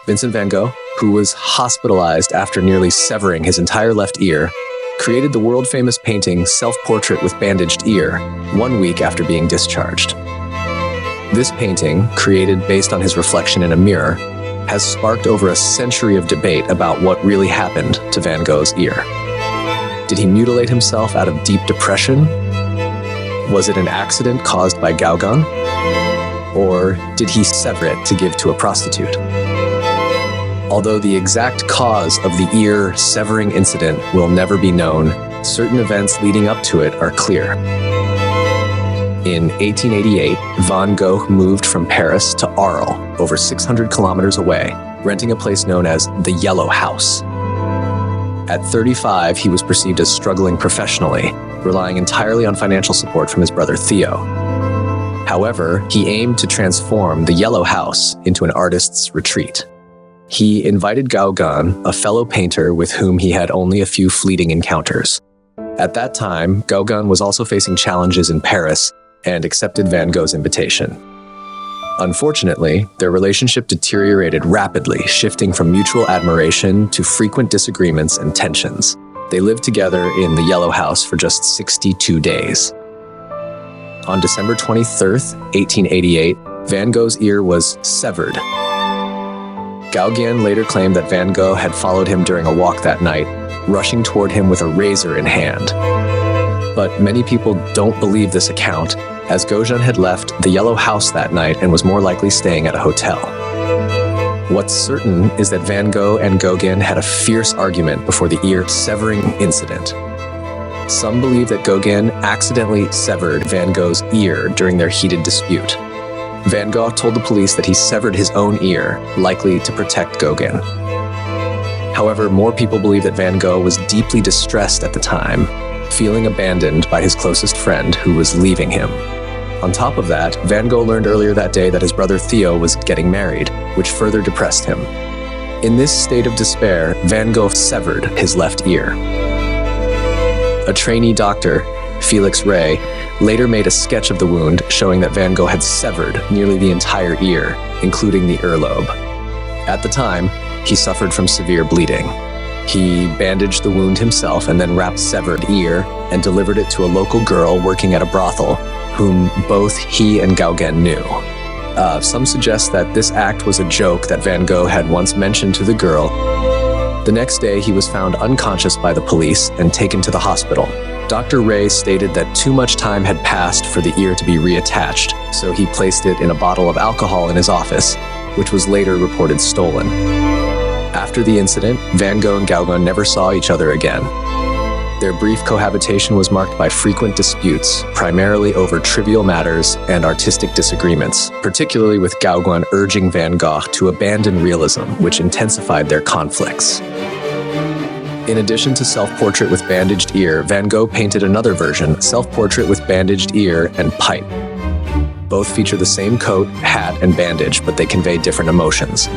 Vincent van Gogh, who was hospitalized after nearly severing his entire left ear, created the world-famous painting Self-Portrait with Bandaged Ear 1 week after being discharged. This painting, created based on his reflection in a mirror, has sparked over a century of debate about what really happened to Van Gogh's ear. Did he mutilate himself out of deep depression? Was it an accident caused by Gauguin? Or did he sever it to give to a prostitute? Although the exact cause of the ear-severing incident will never be known, certain events leading up to it are clear. In 1888, Van Gogh moved from Paris to Arles, over 600 kilometers away, renting a place known as the Yellow House. At 35, he was perceived as struggling professionally, relying entirely on financial support from his brother Theo. However, he aimed to transform the Yellow House into an artist's retreat. He invited Gauguin, a fellow painter with whom he had only a few fleeting encounters. At that time, Gauguin was also facing challenges in Paris and accepted Van Gogh's invitation. Unfortunately, their relationship deteriorated rapidly, shifting from mutual admiration to frequent disagreements and tensions. They lived together in the Yellow House for just 62 days. On December 23rd, 1888, Van Gogh's ear was severed. Gauguin later claimed that Van Gogh had followed him during a walk that night, rushing toward him with a razor in hand. But many people don't believe this account, as Gauguin had left the Yellow House that night and was more likely staying at a hotel. What's certain is that Van Gogh and Gauguin had a fierce argument before the ear-severing incident. Some believe that Gauguin accidentally severed Van Gogh's ear during their heated dispute. Van Gogh told the police that he severed his own ear, likely to protect Gauguin. However, more people believe that Van Gogh was deeply distressed at the time, feeling abandoned by his closest friend who was leaving him. On top of that, Van Gogh learned earlier that day that his brother Theo was getting married, which further depressed him. In this state of despair, Van Gogh severed his left ear. A trainee doctor, Felix Ray, later made a sketch of the wound showing that Van Gogh had severed nearly the entire ear, including the earlobe. At the time, he suffered from severe bleeding. He bandaged the wound himself and then wrapped severed ear and delivered it to a local girl working at a brothel, whom both he and Gauguin knew. Some suggest that this act was a joke that Van Gogh had once mentioned to the girl. The next day, he was found unconscious by the police and taken to the hospital. Dr. Ray stated that too much time had passed for the ear to be reattached, so he placed it in a bottle of alcohol in his office, which was later reported stolen. After the incident, Van Gogh and Gauguin never saw each other again. Their brief cohabitation was marked by frequent disputes, primarily over trivial matters and artistic disagreements, particularly with Gauguin urging Van Gogh to abandon realism, which intensified their conflicts. In addition to Self-Portrait with Bandaged Ear, Van Gogh painted another version, Self-Portrait with Bandaged Ear and Pipe. Both feature the same coat, hat, and bandage, but they convey different emotions.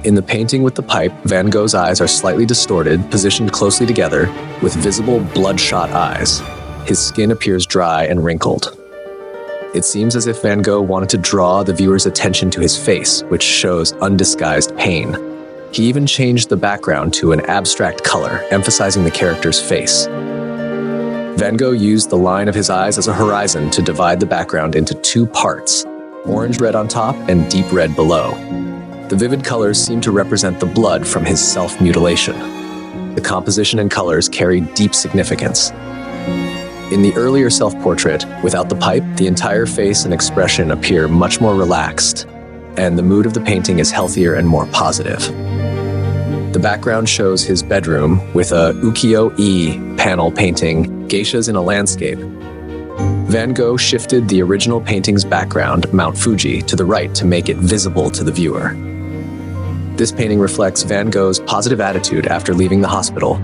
In the painting with the pipe, Van Gogh's eyes are slightly distorted, positioned closely together, with visible bloodshot eyes. His skin appears dry and wrinkled. It seems as if Van Gogh wanted to draw the viewer's attention to his face, which shows undisguised pain. He even changed the background to an abstract color, emphasizing the character's face. Van Gogh used the line of his eyes as a horizon to divide the background into two parts, orange-red on top and deep red below. The vivid colors seem to represent the blood from his self-mutilation. The composition and colors carry deep significance. In the earlier self-portrait, without the pipe, the entire face and expression appear much more relaxed, and the mood of the painting is healthier and more positive. The background shows his bedroom with a ukiyo-e panel painting geishas in a landscape. Van Gogh shifted the original painting's background, Mount Fuji, to the right to make it visible to the viewer. This painting reflects Van Gogh's positive attitude after leaving the hospital,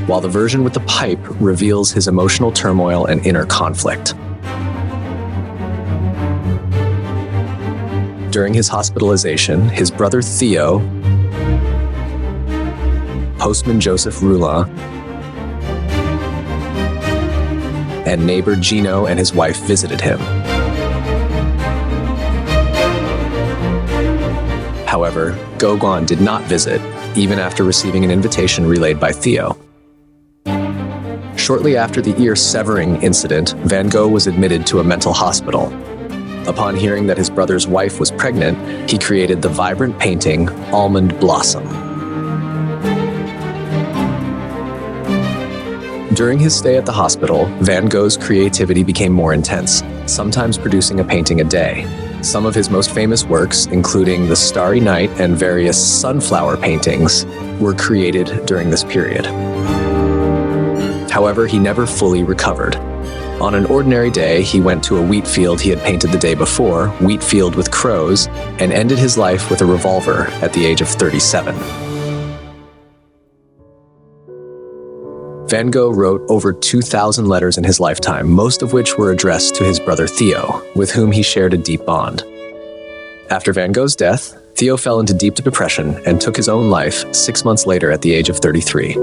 while the version with the pipe reveals his emotional turmoil and inner conflict. During his hospitalization, his brother Theo, postman Joseph Roulin, and neighbor Gino and his wife visited him. However, Gauguin did not visit, even after receiving an invitation relayed by Theo. Shortly after the ear severing incident, Van Gogh was admitted to a mental hospital. Upon hearing that his brother's wife was pregnant, he created the vibrant painting Almond Blossom. During his stay at the hospital, Van Gogh's creativity became more intense, sometimes producing a painting a day. Some of his most famous works, including The Starry Night and various sunflower paintings, were created during this period. However, he never fully recovered. On an ordinary day, he went to a wheat field he had painted the day before, wheat field with crows, and ended his life with a revolver at the age of 37. Van Gogh wrote over 2,000 letters in his lifetime, most of which were addressed to his brother Theo, with whom he shared a deep bond. After Van Gogh's death, Theo fell into deep depression and took his own life 6 months later at the age of 33.